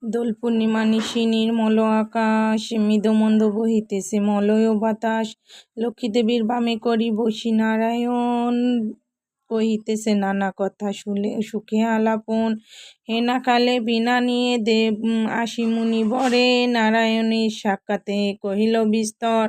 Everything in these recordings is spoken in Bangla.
দোল পূর্ণিমা নিশি নির্মল আকাশ, মৃদুমন্দ বহিতেছে মলয় বাতাস। লক্ষ্মী দেবীর বামে করি বসি নারায়ণ, কহিতেছে নানা কথা সুখে আলাপন। হেনা কালে বিনা নিয়ে দেব আসি মুনি বরে, নারায়ণের সাক্ষাতে কহিল বিস্তর।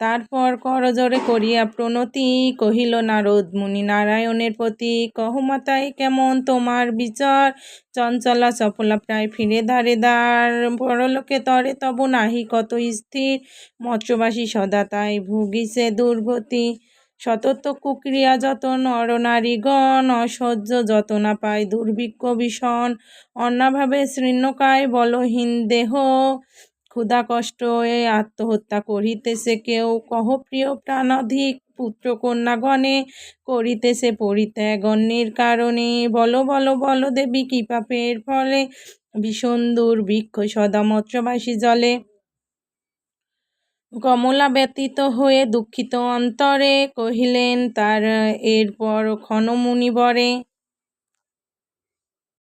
তারপর করজোড়ে করিয়া প্রণতি, কহিল নারদ মুনি নারায়ণের প্রতি। কহ মাতাই কেমন তোমার বিচার, চঞ্চলা চপলা প্রায় ফিরে দ্বারে দ্বার। পরলোকে তরে তব নাহি কত স্থির, মৎস্যবাসী সদা তাই ভুগিছে দুর্গতি। সতত কুক্রিয়া যত নর নারীগণ, অসহ্য যত না পায় দুর্ভিক্ষ ভীষণ। অন্নাভাবে শীর্ণকায় বলহীন দেহ, ক্ষুধা কষ্ট আত্মহত্যা করিতেছে কেউ। কহ প্রিয় প্রাণাধিক পুত্র কন্যাগণে, করিতেছে পরিত্যাগ অন্যের কারণে। বল বল বল দেবী কি পাপের ফলে, ভীষণ দুর্ভিক্ষ সদা মৎস্যবাসী জলে। কমলা ব্যতীত হয়ে দুঃখিত অন্তরে, কহিলেন তার এরপর ক্ষণ মুনিবরে।